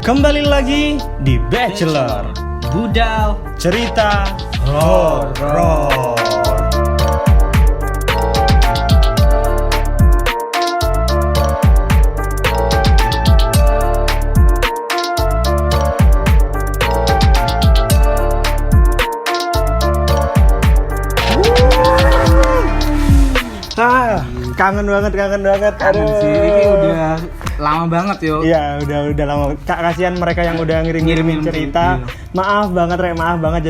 Kembali lagi di Bachelor Budal Cerita Horor. Kangen banget. Kangen sih, ini udah lama banget yo. Iya, udah lama. Kasihan mereka yang udah ngirimin cerita. Iya. Maaf banget.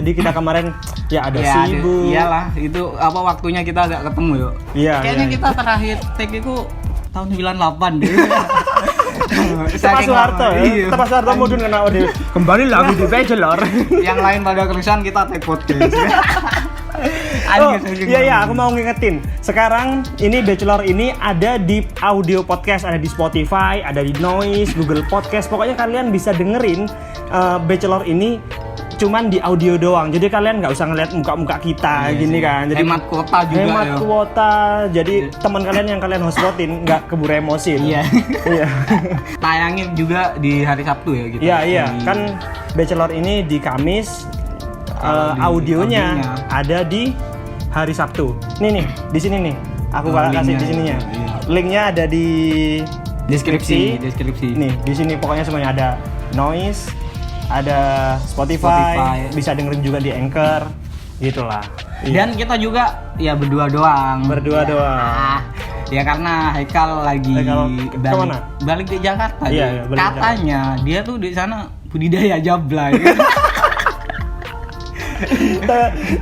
Jadi kita kemarin ya ada sibuk. Iyalah, itu apa waktunya kita agak ketemu yo. Iya. Kayaknya kita terakhir take itu tahun 98 deh. Tepas Soeharto ya. Tepas Soeharto mungkin kena audio. Kembali lagi di Bachelor. Yang lain pada kerusuhan kita take podcast. Iya, aku mau ngingetin. Sekarang ini Bachelor ini ada di audio podcast, ada di Spotify, ada di Noise, Google Podcast. Pokoknya kalian bisa dengerin Bachelor ini cuman di audio doang. Jadi kalian nggak usah ngeliat muka-muka kita gini kan. Jadi hemat kuota juga. Hemat kuota. Jadi teman kalian yang kalian hospotin nggak keburu emosi. Iya. Iya. Tayangin juga di hari Sabtu ya gitu. Iya. Kan Bachelor ini di Kamis. Audionya ada di hari Sabtu. Nih, di sini nih. Aku kasih di sininya. Iya. Linknya ada di deskripsi. Nih, di sini pokoknya semuanya ada Noise, ada Spotify. Bisa dengerin juga di Anchor. Gitulah. Dan kita juga ya berdua doang. Ya karena Haikal lagi balik ke Jakarta. Iya, katanya dia tuh di sana budidaya jablay.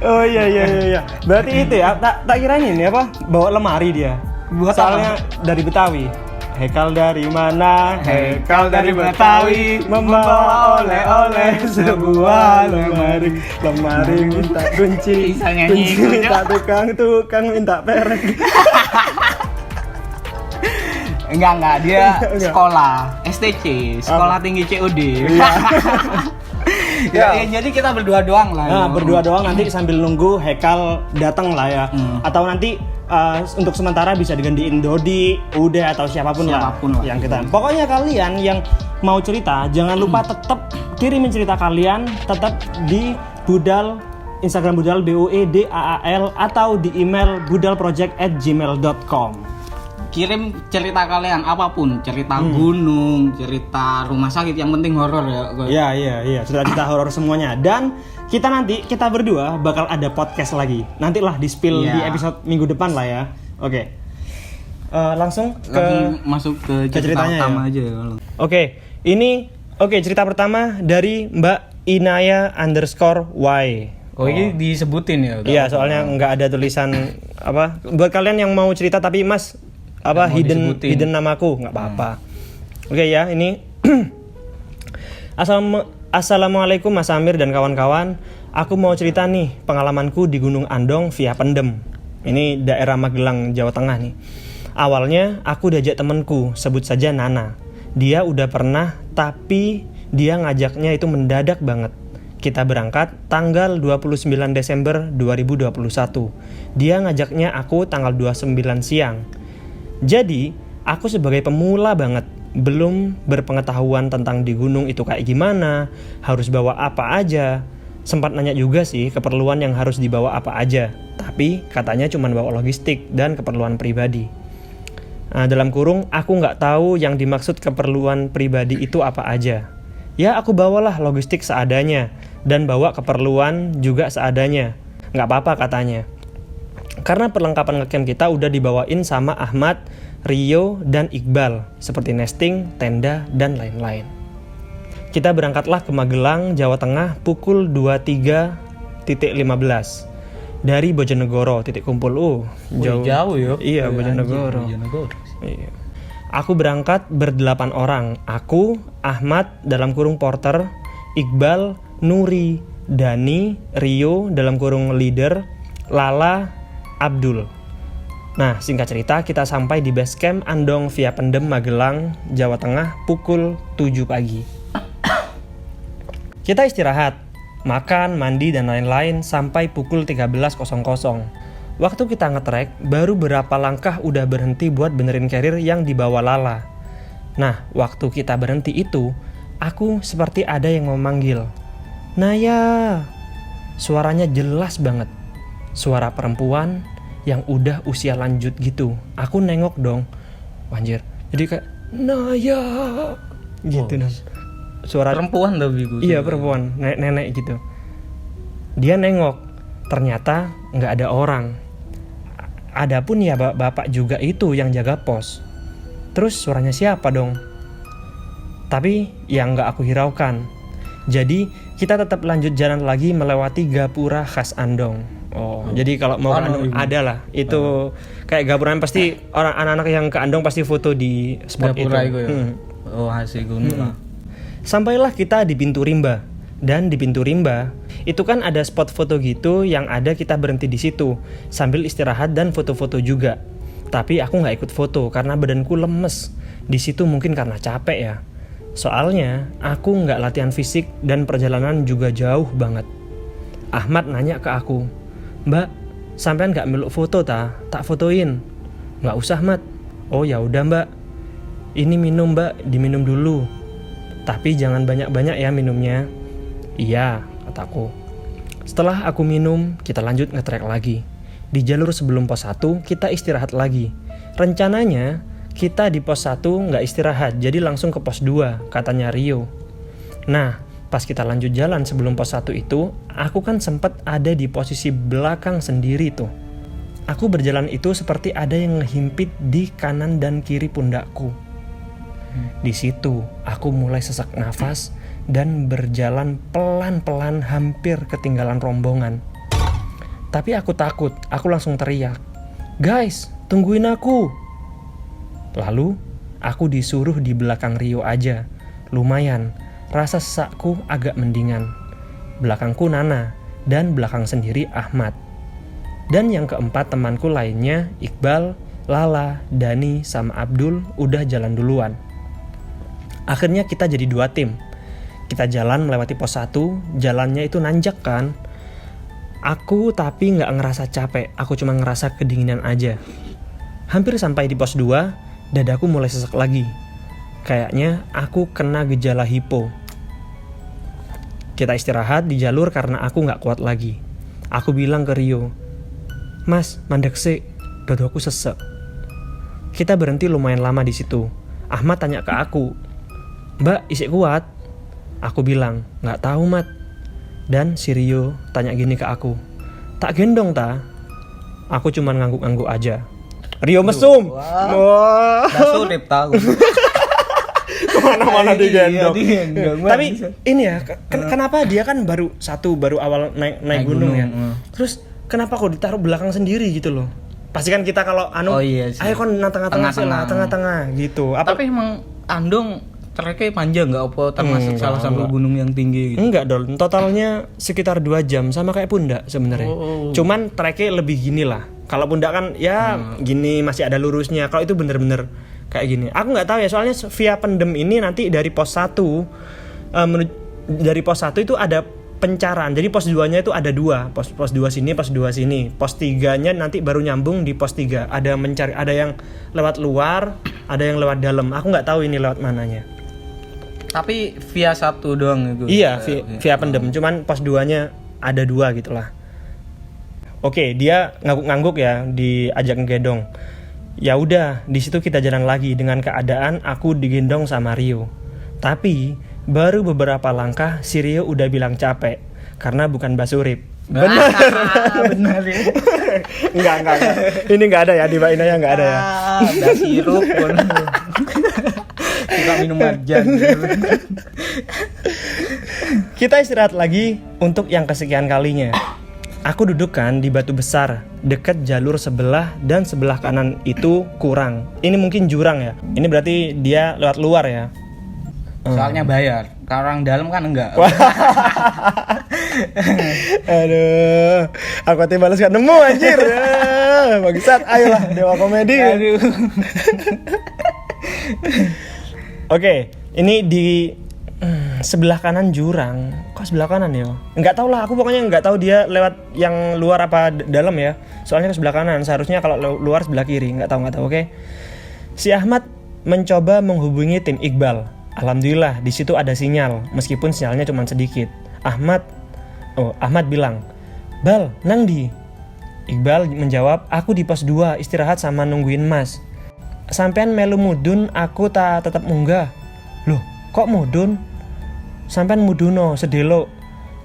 Oh iya. Berarti itu ya. Tak kirain ini apa? Bawa lemari dia. Buat soalnya apa? dari Betawi. Haikal dari mana? Haikal dari Betawi, membawa oleh-oleh sebuah lemari. Lemari minta kunci. Kunci minta tukang minta perek. Enggak, dia sekolah STC, sekolah tinggi COD. Ya, jadi kita berdua doang lah. Nah, berdua doang nanti sambil nunggu Haikal datang lah ya. Atau nanti untuk sementara bisa digantiin Dodi, Uda atau siapapun lah yang kita. Pokoknya kalian yang mau cerita jangan lupa tetap kirimin cerita kalian tetap di Budal Instagram Budal BUEDAAL atau di email budalproject@gmail.com. Kirim cerita kalian apapun, cerita gunung, cerita rumah sakit, yang penting horor ya. Iya, cerita horor semuanya. Dan kita berdua bakal ada podcast lagi. Nantilah di-spill di episode minggu depan lah ya. Oke. Langsung masuk ke cerita pertama aja. Oke, cerita pertama dari Mbak Inaya _Y. Ini disebutin ya? Iya, soalnya nggak ada tulisan apa. Buat kalian yang mau cerita tapi Mas hidden namaku nggak apa-apa. Oke ya, ini Assalamualaikum Mas Amir dan kawan-kawan. Aku mau cerita nih pengalamanku di Gunung Andong via Pendem. Ini daerah Magelang, Jawa Tengah nih. Awalnya aku diajak temenku, sebut saja Nana. Dia udah pernah, tapi dia ngajaknya itu mendadak banget. Kita berangkat tanggal 29 Desember 2021. Dia ngajaknya aku tanggal 29 siang. Jadi, aku sebagai pemula banget, belum berpengetahuan tentang di gunung itu kayak gimana, harus bawa apa aja. Sempat nanya juga sih keperluan yang harus dibawa apa aja, tapi katanya cuma bawa logistik dan keperluan pribadi. Dalam kurung, aku nggak tahu yang dimaksud keperluan pribadi itu apa aja. Ya aku bawalah logistik seadanya, dan bawa keperluan juga seadanya. Nggak apa-apa katanya. Karena perlengkapan ngecamp kita udah dibawain sama Ahmad, Rio, dan Iqbal, seperti nesting, tenda, dan lain-lain. Kita berangkatlah ke Magelang, Jawa Tengah pukul 23.15 dari Bojonegoro, titik kumpul. Jauh ya? Iya, Bojonegoro. Iya. Aku berangkat ber-8 orang. Aku, Ahmad dalam kurung porter, Iqbal, Nuri, Dani, Rio dalam kurung leader, Lala, Abdul. Nah, singkat cerita kita sampai di base camp Andong via Pendem Magelang, Jawa Tengah pukul 7 pagi. Kita istirahat, makan, mandi dan lain-lain sampai pukul 13.00. Waktu kita ngetrek, baru berapa langkah udah berhenti buat benerin carrier yang dibawa Lala. Nah, waktu kita berhenti itu, aku seperti ada yang memanggil. Naya. Suaranya jelas banget. Suara perempuan yang udah usia lanjut gitu. Aku nengok dong. Anjir. Jadi kayak Naya gitu dong. Suara perempuan tapi gue. Iya, perempuan, nenek gitu. Dia nengok. Ternyata nggak ada orang. Adapun ya bapak juga itu yang jaga pos. Terus suaranya siapa dong? Tapi yang nggak aku hiraukan. Jadi kita tetap lanjut jalan lagi melewati gapura khas Andong. Jadi kalau mau ke Andong ada lah. Itu kayak gapura pasti orang anak-anak yang ke Andong pasti foto di spot gapura itu. Hasil gunung. Sampailah kita di pintu rimba. Dan di pintu rimba itu kan ada spot foto gitu yang ada kita berhenti di situ sambil istirahat dan foto-foto juga. Tapi aku nggak ikut foto karena badanku lemes. Di situ mungkin karena capek ya. Soalnya aku nggak latihan fisik dan perjalanan juga jauh banget. Ahmad nanya ke aku, "Mbak, sampean nggak meluk foto tak fotoin?" "Nggak usah, Mat." "Oh ya udah Mbak. Ini minum Mbak, diminum dulu. Tapi jangan banyak-banyak ya minumnya." "Iya," kataku. Setelah aku minum, kita lanjut nge-trek lagi. Di jalur sebelum pos 1, kita istirahat lagi. Rencananya, kita di pos 1 nggak istirahat, jadi langsung ke pos 2, katanya Rio. Nah, pas kita lanjut jalan sebelum pos 1 itu, aku kan sempat ada di posisi belakang sendiri tuh. Aku berjalan itu seperti ada yang ngehimpit di kanan dan kiri pundakku. Di situ, aku mulai sesak nafas dan berjalan pelan-pelan hampir ketinggalan rombongan. Tapi aku takut, aku langsung teriak, "Guys, tungguin aku!" Lalu, aku disuruh di belakang Rio aja. Lumayan, rasa sesakku agak mendingan. Belakangku Nana, dan belakang sendiri Ahmad. Dan yang keempat temanku lainnya, Iqbal, Lala, Dani, sama Abdul udah jalan duluan. Akhirnya kita jadi 2 tim. Kita jalan melewati pos 1, jalannya itu nanjak kan. Aku tapi gak ngerasa capek, aku cuma ngerasa kedinginan aja. Hampir sampai di pos 2, dadaku mulai sesak lagi. Kayaknya aku kena gejala hipo. Kita istirahat di jalur karena aku gak kuat lagi. Aku bilang ke Rio, "Mas, mandek sih, dadaku sesek." Kita berhenti lumayan lama di situ. Ahmad tanya ke aku, "Mbak, isik kuat?" Aku bilang, "Nggak tahu, Mat." Dan si Rio tanya gini ke aku, "Tak gendong ta?" Aku cuman ngangguk-ngangguk aja. Rio mesum. Wah. Surip tahu. Kemana-mana digendong. Tapi bisa. ini ya, kenapa dia kan baru awal naik gunung ya. Terus kenapa kok ditaruh belakang sendiri gitu loh? Pasti kan kita kalau ayo kan tengah-tengah sih lah, tengah-tengah gitu. Tapi emang Andong treknya panjang nggak apa termasuk salah satu gunung yang tinggi gitu? Enggak dong, totalnya sekitar 2 jam sama kayak Pundak sebenarnya. Cuman treknya lebih gini lah. Kalau Pundak kan ya gini masih ada lurusnya. Kalau itu bener-bener kayak gini. Aku nggak tahu ya, soalnya via Pendem ini nanti dari pos 1 dari pos 1 itu ada pencaran. Jadi pos 2-nya itu ada 2. Pos 2 sini, pos 2 sini. Pos 3-nya nanti baru nyambung di pos 3. Ada yang lewat luar, ada yang lewat dalam. Aku nggak tahu ini lewat mananya. Tapi via 1 doang itu. Iya, via Pendem. Cuman pos 2-nya ada 2 gitulah. Oke, dia ngangguk-ngangguk ya, diajak ngegendong. Ya udah, di situ kita jalan lagi dengan keadaan aku digendong sama Rio. Tapi baru beberapa langkah si Rio udah bilang capek karena bukan basurip. Benar. Benar ya. Enggak. Ini enggak ada ya, di Mbak Inaya enggak ada ya. Ada sirup. Suka minum marjan. Kita istirahat lagi untuk yang kesekian kalinya. Aku duduk kan di batu besar, dekat jalur sebelah dan sebelah kanan itu kurang. Ini mungkin jurang ya. Ini berarti dia lewat luar ya. Soalnya bayar. Kalau orang dalam kan enggak. Aduh, aku tiba balas gak nemu anjir. Bangsat, ayolah Dewa Komedi. Aduh. Oke, ini di sebelah kanan jurang. Kok sebelah kanan ya? Enggak tahu lah, aku pokoknya enggak tahu dia lewat yang luar apa dalam ya. Soalnya ke sebelah kanan, seharusnya kalau luar sebelah kiri. Enggak tahu, oke. Si Ahmad mencoba menghubungi tim Iqbal. Alhamdulillah di situ ada sinyal, meskipun sinyalnya cuma sedikit. Ahmad bilang, "Bal, nang di?" Iqbal menjawab, "Aku di pos 2 istirahat sama nungguin Mas. Sampean melu mudun, aku tak tetap munggah." "Loh, kok mudun?" "Sampean muduno sedelo.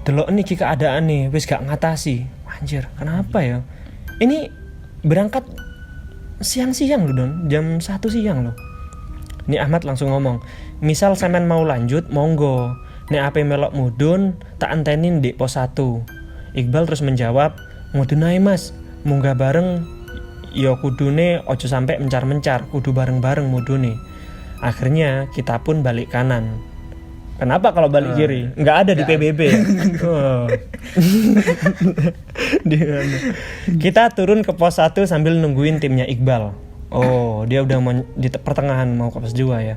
Delok niki keadaan nih, wis gak ngatasi." Anjir, kenapa ya? Ini berangkat siang-siang loh Don, jam 1 siang loh. Ini Ahmad langsung ngomong, "Misal sampean mau lanjut, monggo. Nek ape melok mudun, tak antenin di pos 1. Iqbal terus menjawab, "Mudun ae Mas, munggah bareng. Ya kudune ojo sampai mencar-mencar, kudu bareng-bareng mudune." Akhirnya kita pun balik kanan. Kenapa kalau balik kiri? Nggak ada di PBB ya? Kita turun ke pos 1 sambil nungguin timnya Iqbal. Dia udah di pertengahan mau ke pos 2 ya.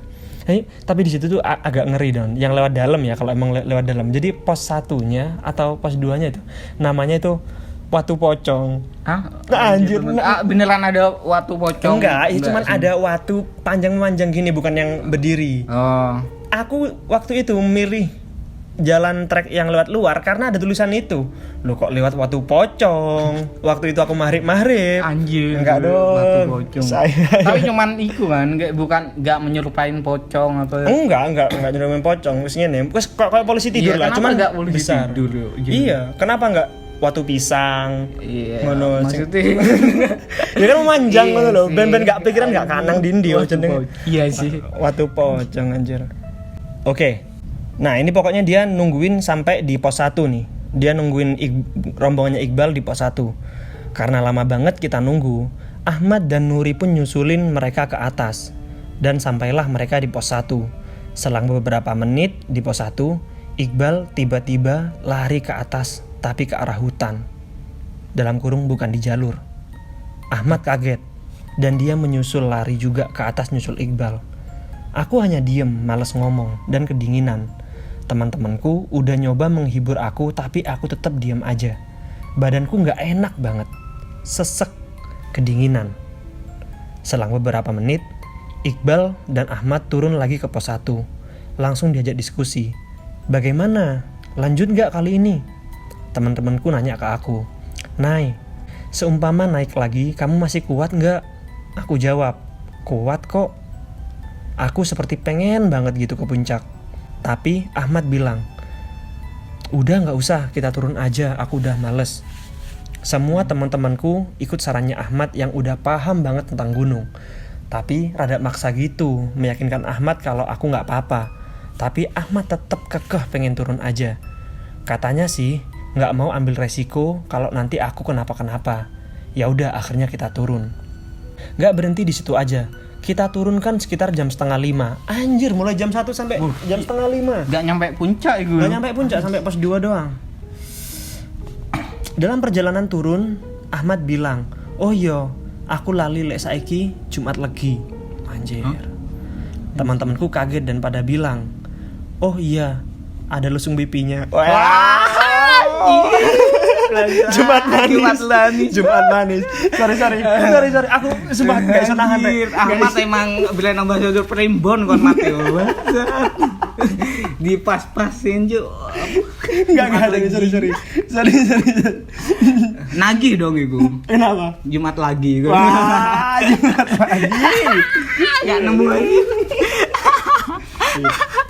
Tapi di situ tuh agak ngeri Don, yang lewat dalam ya, kalau emang lewat dalam. Jadi pos 1-nya atau pos 2-nya itu namanya itu Watu Pocong. Anjir. Beneran ada Watu Pocong? Enggak, cuman ada watu panjang-panjang gini, bukan yang berdiri. Aku waktu itu milih jalan trek yang lewat luar karena ada tulisan itu. Loh kok lewat Watu Pocong? Waktu itu aku maghrib. Anjir. Enggak dong. Watu Pocong. Tapi cuman iku kan, enggak menyerupain pocong atau Enggak nyerupain pocong. Wis ngene. Wis kayak polisi tidur lah, cuman enggak polisi besar. Tidur. Iya, kenapa enggak watu pisang? Iya. Ngono. Maksudnya ya kan memanjang ngono lho. Ben-ben enggak pikiran enggak kanang dindi jeneng. Iya sih. Watu Pocong anjir. Oke. Nah ini pokoknya dia nungguin sampai di pos 1 nih. Dia nungguin rombongannya Iqbal di pos 1. Karena lama banget kita nunggu, Ahmad dan Nuri pun nyusulin mereka ke atas. Dan sampailah mereka di pos 1. Selang beberapa menit di pos 1, Iqbal tiba-tiba lari ke atas tapi ke arah hutan. Dalam kurung bukan di jalur. Ahmad kaget dan dia menyusul lari juga ke atas nyusul Iqbal. Aku hanya diem, males ngomong dan kedinginan. Teman-temanku udah nyoba menghibur aku tapi aku tetap diam aja. Badanku gak enak banget. Sesek, kedinginan. Selang beberapa menit, Iqbal dan Ahmad turun lagi ke pos 1. Langsung diajak diskusi. "Bagaimana? Lanjut gak kali ini?" Teman-temanku nanya ke aku. "Nay, seumpama naik lagi kamu masih kuat gak?" Aku jawab, "Kuat kok. Aku seperti pengen banget gitu ke puncak." Tapi Ahmad bilang, "Udah gak usah, kita turun aja, aku udah males." Semua teman-temanku ikut sarannya Ahmad yang udah paham banget tentang gunung. Tapi rada maksa gitu, meyakinkan Ahmad kalau aku gak apa-apa. Tapi Ahmad tetap kekeh pengen turun aja. Katanya sih gak mau ambil resiko kalau nanti aku kenapa-kenapa. Ya udah akhirnya kita turun. Gak berhenti di situ aja. Kita turun kan sekitar jam 4:30. Anjir, mulai jam 1 sampai jam 4:30. Gak nyampe puncak itu. Gak nyampe puncak, sampai pos 2 doang. Dalam perjalanan turun, Ahmad bilang, "Oh iya, aku lali lek saiki Jumat Legi." Anjir. Teman-temanku kaget dan pada bilang, "Oh iya, ada lusung pipinya." Wah. Jumat manis. Sorry. Aku sumpah gak bisa nahan. Ahmad emang bila nambah jodoh primbon kon mati. Dipas-pasin cuk. Enggak ada. Sorry. Nagih dong iku. Kenapa? Jumat lagi. Wah, Jumat lagi. Enggak nemu lagi.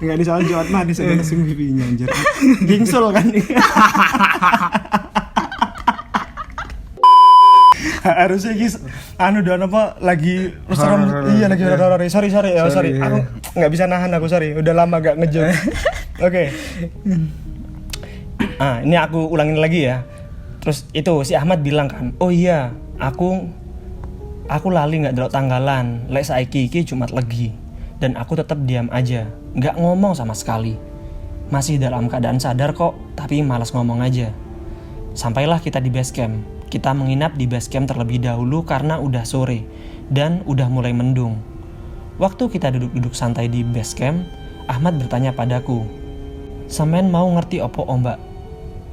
Enggak di soal Jumat manis ada langsung pipinya anjir. Gingsul kan. Harusnya guys dan apa lagi serem. Iya lagi horor. Sorry. Aku nggak bisa nahan aku, sorry. Udah lama gak ngejok. Oke. Ini aku ulangin lagi ya. Terus itu si Ahmad bilang kan, "Oh iya, aku lali nggak delok tanggalan. Lek saiki iki Jumat Legi." Dan aku tetap diam aja, nggak ngomong sama sekali. Masih dalam keadaan sadar kok, tapi malas ngomong aja. Sampailah kita di base camp. Kita menginap di base camp terlebih dahulu karena udah sore dan udah mulai mendung. Waktu kita duduk-duduk santai di base camp, Ahmad bertanya padaku, "Sampean mau ngerti opo Mbak?"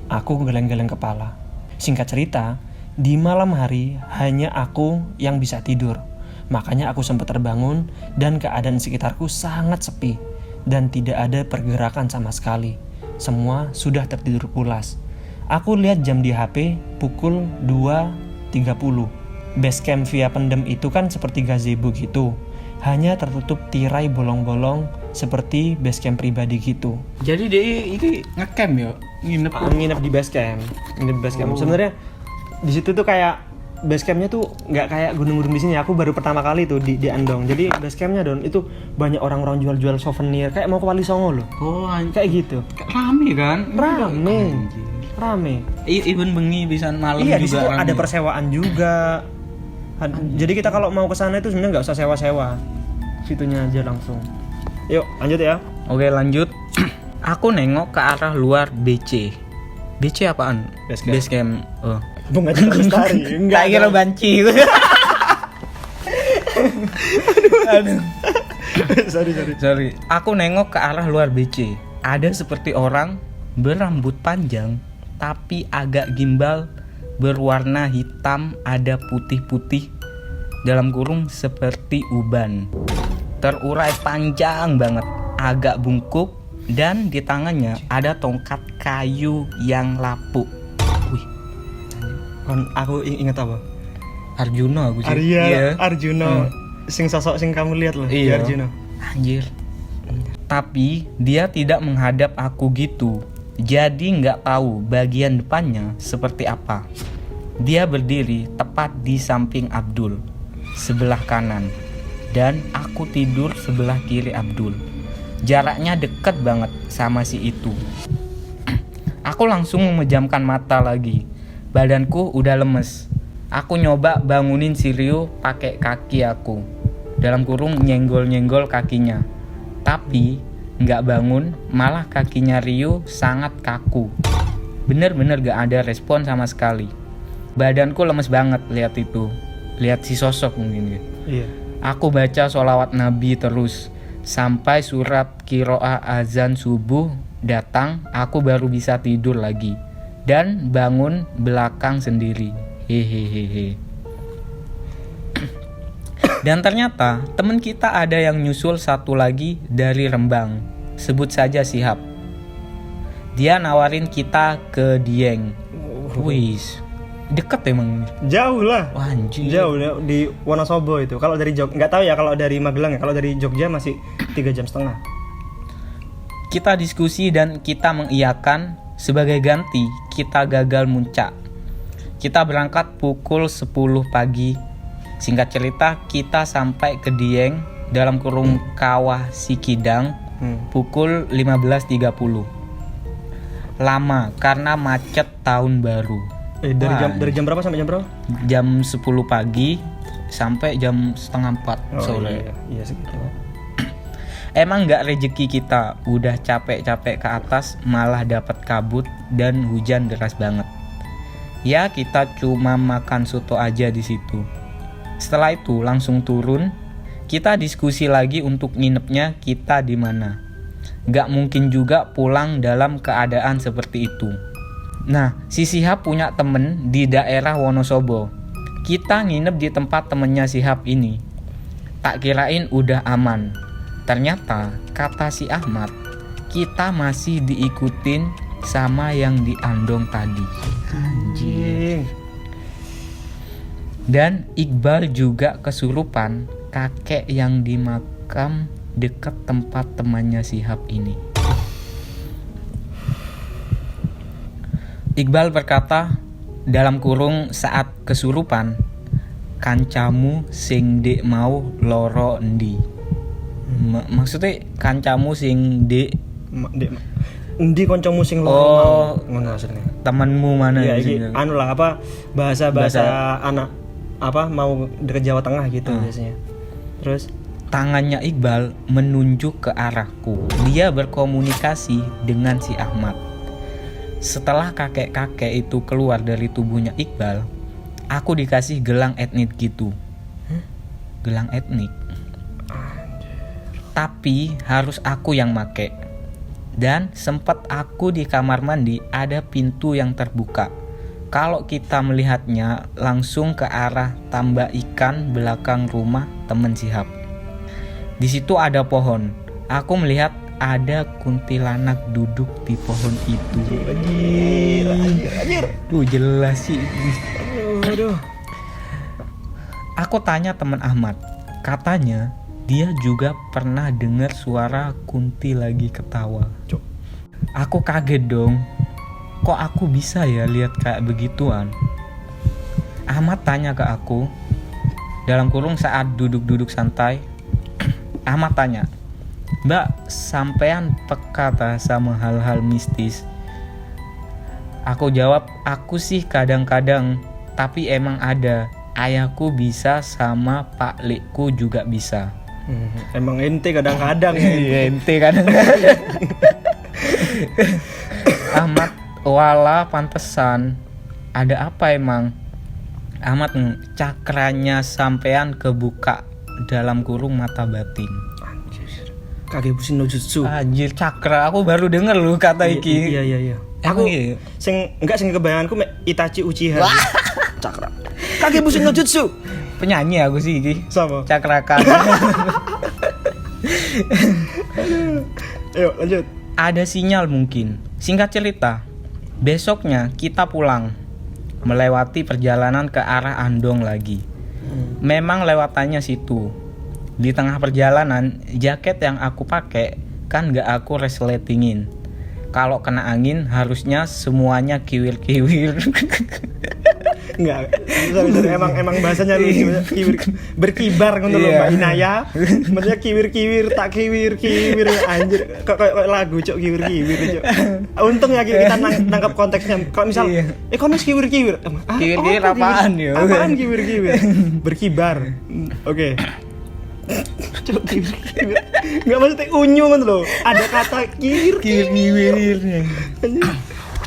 Aku geleng-geleng kepala. Singkat cerita, di malam hari hanya aku yang bisa tidur. Makanya aku sempat terbangun dan keadaan sekitarku sangat sepi. dan tidak ada pergerakan sama sekali. Semua sudah tertidur pulas. Aku lihat jam di HP pukul 2.30. Base camp via pendem itu kan seperti gazebo gitu. Hanya tertutup tirai bolong-bolong seperti base camp pribadi gitu. Jadi dia ini ngecamp ya? Nginep di base camp. Nginep di base camp. Sebenarnya di situ tuh kayak base campnya tuh nggak kayak gunung-gunung di sini. Aku baru pertama kali tuh di Andong. Jadi base campnya Don itu banyak orang-orang jual-jual souvenir kayak mau ke Wali Songo loh. Oh, kayak gitu. Rame kan? Rame. Even bengi bisa malam iya, juga. Iya, di situ rame. ada persewaan juga. Jadi kita kalau mau ke sana itu sebenarnya nggak usah sewa-sewa. Situnya aja langsung. Yuk, lanjut ya. Oke, lanjut. Aku nengok ke arah luar BC. BC apaan? Base camp. Oh. Bunga Citra Lestari. Enggak kira banci. Aduh. Sorry. Aku nengok ke arah luar BC. Ada seperti orang berambut panjang tapi agak gimbal, berwarna hitam, ada putih-putih, dalam kurung seperti uban, terurai panjang banget, agak bungkuk, dan di tangannya ada tongkat kayu yang lapuk. Wih, aku ingat apa? Arjuna aku sih. Arjuna. Sing sosok sing kamu lihat loh. Iya. Arjuna. Anjir. Tapi dia tidak menghadap aku gitu. Jadi nggak tahu bagian depannya seperti apa. Dia berdiri tepat di samping Abdul, sebelah kanan, dan aku tidur sebelah kiri Abdul. Jaraknya deket banget sama si itu. Aku langsung memejamkan mata lagi. Badanku udah lemes. Aku nyoba bangunin si Rio pakai kaki aku, dalam kurung nyenggol-nyenggol kakinya. Tapi nggak bangun, malah kakinya Rio sangat kaku. Bener-bener gak ada respon sama sekali. Badanku lemes banget lihat itu. Lihat si sosok mungkin gitu. Iya. Aku baca sholawat Nabi terus sampai surat qiraah azan subuh datang. Aku baru bisa tidur lagi dan bangun belakang sendiri. Hehehe. Dan ternyata teman kita ada yang nyusul satu lagi dari Rembang. Sebut saja Sihab. Dia nawarin kita ke Dieng. Wis, deket emang. Jauh lah. Wah, anjir. Jauh di Wonosobo itu. Kalau dari Jogja, nggak tahu ya kalau dari Magelang ya. Kalau dari Jogja masih 3,5 jam. Kita diskusi dan kita mengiyakan. Sebagai ganti, kita gagal muncak. Kita berangkat pukul 10 pagi. Singkat cerita, kita sampai ke Dieng dalam kurung Kawah Sikidang pukul 15.30. Lama karena macet tahun baru. Dari jam berapa sampai jam berapa? Jam 10 pagi sampai jam 3:30 sore. Iya segitu. Emang nggak rezeki kita, udah capek-capek ke atas malah dapat kabut dan hujan deras banget. Ya kita cuma makan soto aja di situ. Setelah itu langsung turun, kita diskusi lagi untuk nginepnya kita di mana. Gak mungkin juga pulang dalam keadaan seperti itu. Nah, si Sihab punya temen di daerah Wonosobo. Kita nginep di tempat temennya Sihab ini. Tak kirain udah aman. Ternyata kata si Ahmad, kita masih diikutin sama yang di Andong tadi. Anjing. Dan Iqbal juga kesurupan kakek yang di makam dekat tempat temannya Sihab ini. Iqbal berkata dalam kurung saat kesurupan, kancamu sing dek mau loro endi. Maksudnya kancamu sing dek endi kancamu sing loro mau. Ngono maksudnya. Temanmu mana? Iya, anu lah apa bahasa anak apa mau deket Jawa Tengah gitu biasanya. Terus tangannya Iqbal menunjuk ke arahku. Dia berkomunikasi dengan si Ahmad. Setelah kakek-kakek itu keluar dari tubuhnya Iqbal, aku dikasih gelang etnik gitu. Gelang etnik. Tapi harus aku yang make. Dan sempat aku di kamar mandi ada pintu yang terbuka. Kalau kita melihatnya langsung ke arah tambak ikan belakang rumah teman Sihab. Di situ ada pohon. Aku melihat ada kuntilanak duduk di pohon itu. Anjir. Duh, jelas sih. Aduh. Aku tanya teman Ahmad, katanya dia juga pernah dengar suara kunti lagi ketawa. Cuk. Aku kaget dong, kok aku bisa ya lihat kayak begituan. Ahmad tanya ke aku, dalam kurung saat duduk-duduk santai. Ahmad tanya, Mbak, sampean peka tak sama hal-hal mistis? Aku jawab, aku sih kadang-kadang, tapi emang ada. Ayahku bisa sama Pak Likku juga bisa. Emang ente kadang-kadang ya. Iya, ente kadang-kadang. Ahmad, wala pantesan. Ada apa emang? Ahmad, cakranya sampean kebuka dalam kurung mata batin. Anjir. Kagebushi no jutsu. Anjir, cakra. Aku baru denger lu kata iki. Iya. Emang Aku iya? sing kebayanganku Itachi Uchiha. Cakra. Kagebushi no jutsu. Penyanyi aku sih iki. Sama. Cakrakan. Ayo lanjut. Ada sinyal mungkin. Singkat cerita, besoknya kita pulang, melewati perjalanan ke arah Andong lagi. Memang lewatannya situ. Di tengah perjalanan, jaket yang aku pakai kan gak aku resletingin. Kalau kena angin harusnya semuanya kiwir-kiwir. Enggak. Emang bahasanya lucu. Kiwir berkibar ngono lho Mbak Inaya. Maksudnya kiwir-kiwir tak kiwir-kiwir anjir. Kok lagu cok kiwir-kiwir cok. Untung ya kita nangkap konteksnya. Kalau misal komis kiwir-kiwir. Kiwir-kiwir apaan ya? Apaan kiwir-kiwir? Berkibar. Oke. Cok kiwir-kiwir. Enggak maksudnya unyu ngono lho. Ada kata kiwir-kiwir.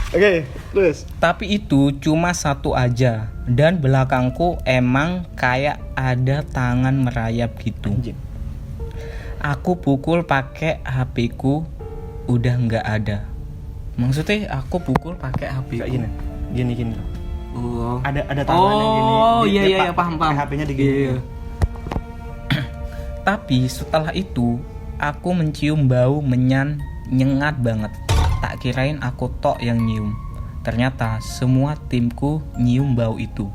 Oke, terus. Tapi itu cuma satu aja. Dan belakangku emang kayak ada tangan merayap gitu. Anjing. Aku pukul pakai HP-ku, udah nggak ada. Maksudnya aku pukul pakai HP-ku. Kayak gini loh. Oh. Ada tangannya gini. Oh iya paham. HP-nya digini. Iya. Tapi setelah itu aku mencium bau menyan nyengat banget. Tak kirain aku tok yang nyium. Ternyata semua timku nyium bau itu.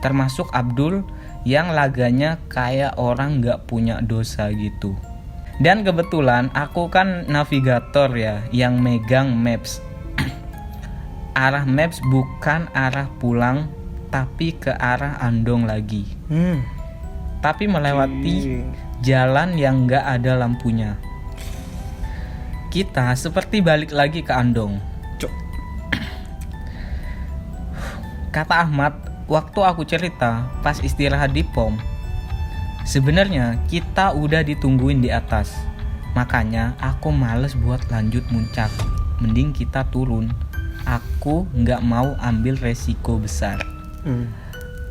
Termasuk Abdul yang laganya kayak orang gak punya dosa gitu. Dan kebetulan aku kan navigator ya, yang megang maps. Arah maps bukan arah pulang, tapi ke arah Andong lagi. Tapi melewati jalan yang gak ada lampunya. Kita seperti balik lagi ke Andong. Kata Ahmad, waktu aku cerita pas istirahat di pom, sebenarnya kita udah ditungguin di atas. Makanya aku males buat lanjut muncak. Mending kita turun. Aku nggak mau ambil resiko besar.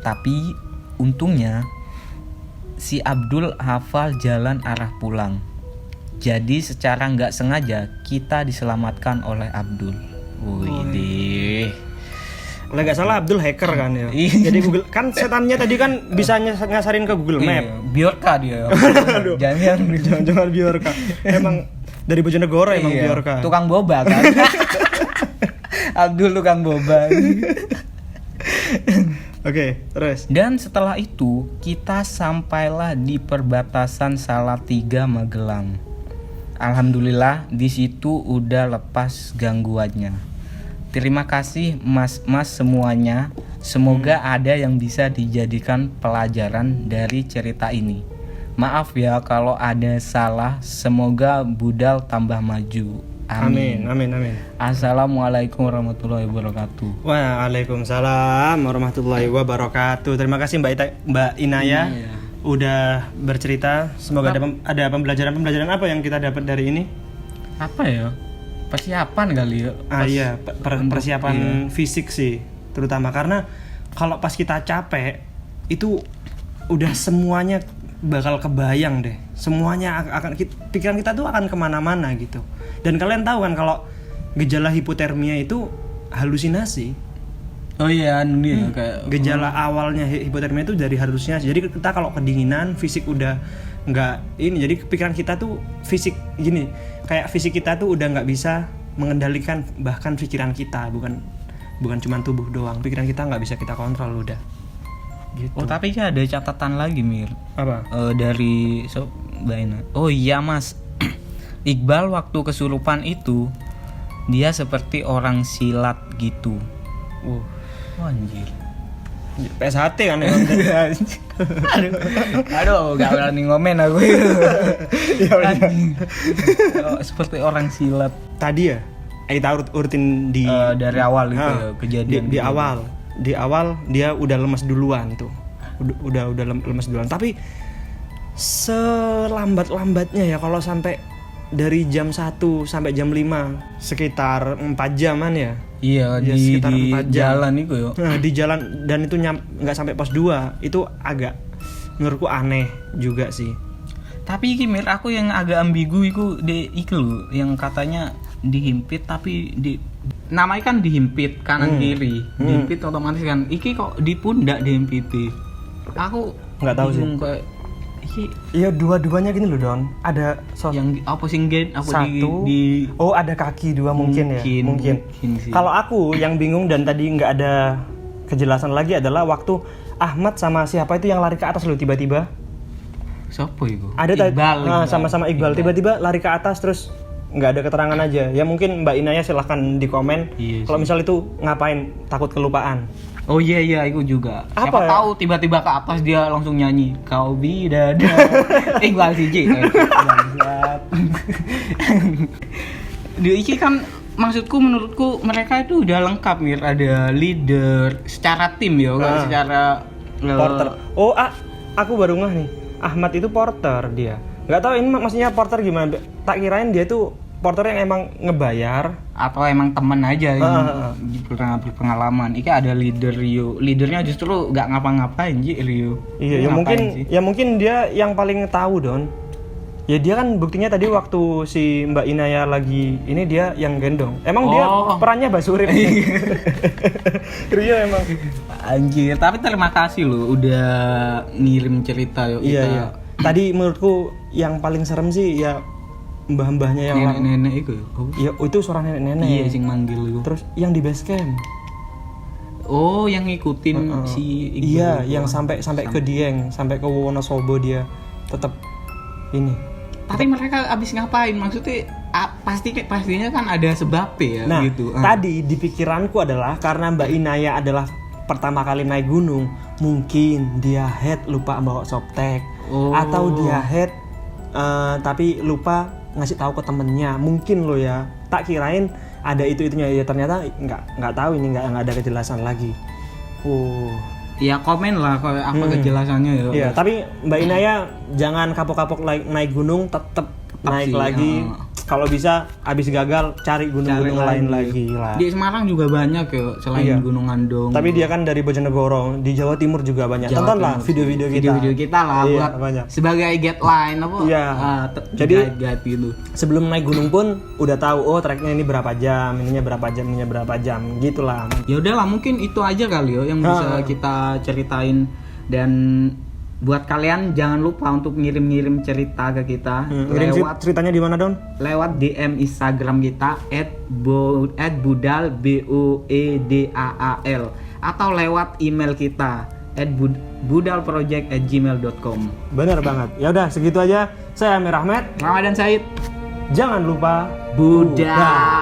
Tapi untungnya si Abdul hafal jalan arah pulang. Jadi secara nggak sengaja kita diselamatkan oleh Abdul. Wih, Kalau nggak salah Abdul hacker kan ya. Jadi Google kan setannya tadi kan bisa ngasarin ke Google Map. Biorka dia. Aduh. Jangan Biorka. Emang dari Bojonegoro emang Biorka. Tukang boba kan. Abdul tukang boba. Oke, terus. Dan setelah itu kita sampailah di perbatasan Salatiga Magelang. Alhamdulillah di situ udah lepas gangguannya. Terima kasih mas-mas semuanya. Semoga ada yang bisa dijadikan pelajaran dari cerita ini. Maaf ya kalau ada salah. Semoga budal tambah maju. Amin. Amin. Assalamualaikum warahmatullahi wabarakatuh. Waalaikumsalam warahmatullahi wabarakatuh. Terima kasih Mbak Inaya. Udah bercerita. Semoga ada pembelajaran apa yang kita dapat dari ini? Apa ya? Persiapan kali ya. Iya, persiapan fisik sih, terutama karena kalau pas kita capek itu udah semuanya bakal kebayang deh. Semuanya akan pikiran kita tuh akan kemana-mana gitu. Dan kalian tahu kan kalau gejala hipotermia itu halusinasi. Oh iya, dia kayak Gejala awalnya hipotermia itu dari halusinasi. Jadi kita kalau kedinginan, fisik udah nggak ini. Jadi pikiran kita tuh fisik gini, kayak fisik kita tuh udah nggak bisa mengendalikan bahkan pikiran kita, bukan cuma tubuh doang. Pikiran kita nggak bisa kita kontrol udah. Gitu. Oh tapi ada catatan lagi Mir. Apa? Dari Baina. Oh iya Mas, Iqbal waktu kesurupan itu dia seperti orang silat gitu. Oh, Anjir. PSHT kan ya. Aduh, gak berani ngomen aku. Ya udah. Seperti orang silat. Tadi ya, kita urutin di Dari awal itu ya, kejadian di gitu. Di awal dia udah lemas duluan tuh. Udah lemas duluan. Tapi selambat-lambatnya ya kalau sampai dari jam 1 sampai jam 5 sekitar 4 jaman ya. Iya, Ya, di sekitar 4 jam. jalan itu ya. Nah, di jalan dan itu nggak sampai pos 2. Itu agak menurutku aneh juga sih. Tapi iki Mir, aku yang agak ambigu iku lho, yang katanya dihimpit tapi namanya kan dihimpit kanan kiri. Dihimpit otomatis kan. Iki kok di pundak dihimpiti. Aku Nggak tahu sih. bingung kayak iki Iya, dua-duanya gini loh Don. Ada yang apa sih apa satu. di Oh, ada kaki dua mungkin ya. Mungkin. sih. Kalau aku yang bingung dan tadi nggak ada kejelasan lagi adalah waktu Ahmad sama siapa itu yang lari ke atas loh tiba-tiba. Siapa itu? Ada Iqbal. sama-sama Iqbal tiba-tiba lari ke atas terus nggak ada keterangan aja. Ya mungkin Mbak Inaya silahkan di komen. Iya Kalau misal itu ngapain takut kelupaan. Oh iya itu juga. Apa Siapa ya? tahu tiba-tiba ke atas dia langsung nyanyi kau bidadari. Iqbal CJ. Bangsat. Dia iki kan menurutku mereka itu udah lengkap Mir, ada leader secara tim ya, kan secara Porter. Oh, aku baru ngeh nih. Ahmad itu porter dia. Nggak tahu ini maksudnya porter gimana. Tak kirain dia tuh porter yang emang ngebayar. atau emang temen aja yang pernah berpengalaman. Iki ada leader Rio. Leadernya justru nggak ngapa-ngapain Rio. Iya, ya mungkin dia yang paling tahu Don. Ya dia kan buktinya tadi waktu si Mbak Inaya lagi ini dia yang gendong. Emang dia perannya Basurip. Rio emang. Anjir, tapi terima kasih loh udah ngirim cerita yuk kita. Iya. Tadi menurutku yang paling serem sih ya mbah-mbahnya yang Nenek-nenek itu ya. Oh. Iya, itu suara nenek-nenek. Iya, sing manggil itu. Terus yang di base camp. Oh, yang ngikutin si Iqbal. Iya, yang sampai ke Dieng, sampai ke Wonosobo dia tetap ini. Tapi mereka abis ngapain? Maksudnya pastinya kan ada sebabnya ya Nah, gitu. tadi di pikiranku adalah karena Mbak Inaya adalah pertama kali naik gunung, mungkin dia head lupa bawa softtek, atau dia head tapi lupa ngasih tahu ke temennya, mungkin lo ya. Tak kirain ada itunya ya, ternyata nggak tahu, ini nggak ada kejelasan lagi. Ya komen lah kalau apa kejelasannya ya. Iya, tapi Mbak Inaya jangan kapok-kapok naik gunung, tetap naik sih, lagi. Kalau bisa habis gagal cari gunung-gunung lain lagi lah. Di Semarang juga banyak ya selain Gunung Andong. Tapi dia kan dari Bojonegoro, di Jawa Timur juga banyak. Tontonlah video-video kita. Video kita lah Iya, buat banyak. sebagai guideline apa? Iya. Jadi Jadi guide gitu. sebelum naik gunung pun udah tahu treknya ini berapa jam, ininya berapa jam, gitulah. Ya udahlah, mungkin itu aja kali ya yang bisa kita ceritain. Dan buat kalian jangan lupa untuk ngirim-ngirim cerita ke kita Ceritanya di mana, Don? lewat DM Instagram kita @budal BOEDAAL atau lewat email kita @budalproject@gmail.com. Bener banget. Ya udah segitu aja. Saya Amir Ahmed. Ramadan Said. Jangan lupa Budal.